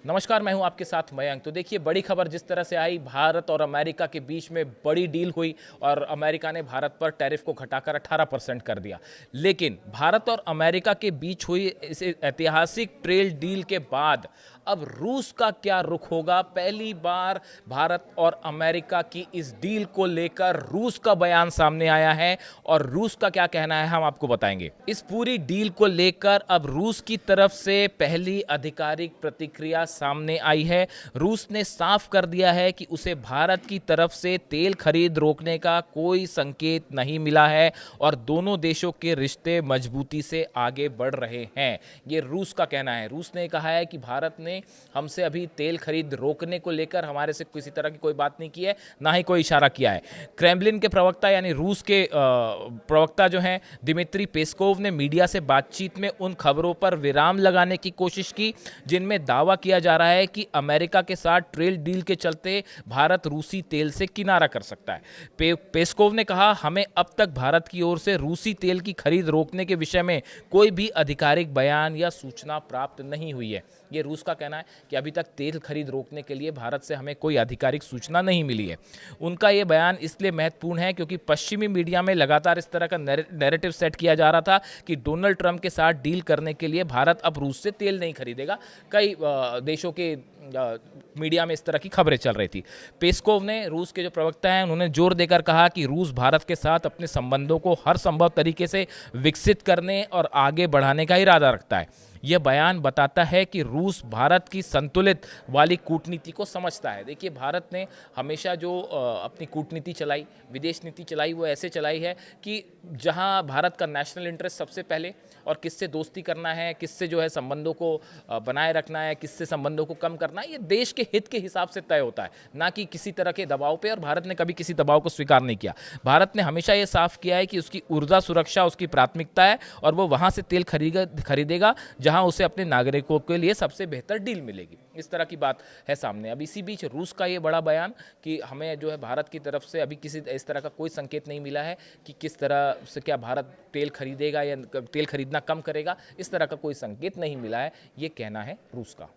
नमस्कार, मैं हूं आपके साथ मयंक। तो देखिए, बड़ी खबर जिस तरह से आई, भारत और अमेरिका के बीच में बड़ी डील हुई और अमेरिका ने भारत पर टैरिफ को घटाकर 18% कर दिया। लेकिन भारत और अमेरिका के बीच हुई इस ऐतिहासिक ट्रेड डील के बाद अब रूस का क्या रुख होगा? पहली बार भारत और अमेरिका की इस डील को लेकर रूस का बयान सामने आया है और रूस का क्या कहना है हम आपको बताएंगे। इस पूरी डील को लेकर अब रूस की तरफ से पहली आधिकारिक प्रतिक्रिया सामने आई है। रूस ने साफ कर दिया है कि उसे भारत की तरफ से तेल खरीद रोकने का कोई संकेत नहीं मिला है और दोनों देशों के रिश्ते मजबूती से आगे बढ़ रहे हैं। ये रूस का कहना है। रूस ने कहा है कि भारत ने हमसे अभी तेल खरीद रोकने को लेकर हमारे से किसी तरह की कोई बात नहीं की है, ना ही कोई इशारा किया है। क्रेमलिन के प्रवक्ता यानी रूस के प्रवक्ता जो हैं दिमित्री पेस्कोव ने मीडिया से बातचीत में उन खबरों पर विराम लगाने की कोशिश की जिनमें दावा किया जा रहा है कि अमेरिका के साथ ट्रेड डील के चलते भारत रूसी तेल से किनारा कर सकता है। पेस्कोव ने कहा, हमें अब तक भारत की ओर से रूसी तेल की खरीद रोकने के विषय में कोई भी आधिकारिक बयान या सूचना प्राप्त नहीं हुई है। ये रूस का कहना है कि अभी तक तेल खरीद रोकने के लिए भारत से हमें कोई आधिकारिक सूचना नहीं मिली है। उनका ये बयान इसलिए महत्वपूर्ण है क्योंकि पश्चिमी मीडिया में लगातार इस तरह का नैरेटिव सेट किया जा रहा था कि डोनाल्ड ट्रंप के साथ डील करने के लिए भारत अब रूस से तेल नहीं खरीदेगा। कई देशों के मीडिया में इस तरह की खबरें चल रही थी। पेस्कोव ने, रूस के जो प्रवक्ता हैं, उन्होंने जोर देकर कहा कि रूस भारत के साथ अपने संबंधों को हर संभव तरीके से विकसित करने और आगे बढ़ाने का इरादा रखता है। यह बयान बताता है कि रूस भारत की संतुलित वाली कूटनीति को समझता है। देखिए, भारत ने हमेशा जो अपनी कूटनीति चलाई, विदेश नीति चलाई, वो ऐसे चलाई है कि जहां भारत का नेशनल इंटरेस्ट सबसे पहले और किससे दोस्ती करना है, किससे जो है संबंधों को बनाए रखना है, किससे संबंधों को कम करना है, ये देश के हित के हिसाब से तय होता है, ना कि किसी तरह के दबाव पे। और भारत ने कभी किसी दबाव को स्वीकार नहीं किया। भारत ने हमेशा ये साफ किया है कि उसकी ऊर्जा सुरक्षा उसकी प्राथमिकता है और वो वहां से तेल खरीदेगा जहां उसे अपने नागरिकों के लिए सबसे बेहतर डील मिलेगी। इस तरह की बात है सामने। अब इसी बीच रूस का ये बड़ा बयान कि हमें जो है भारत की तरफ से अभी किसी इस तरह का कोई संकेत नहीं मिला है कि किस तरह से क्या भारत तेल खरीदेगा या तेल खरीदना कम करेगा, इस तरह का कोई संकेत नहीं मिला है, ये कहना है रूस का।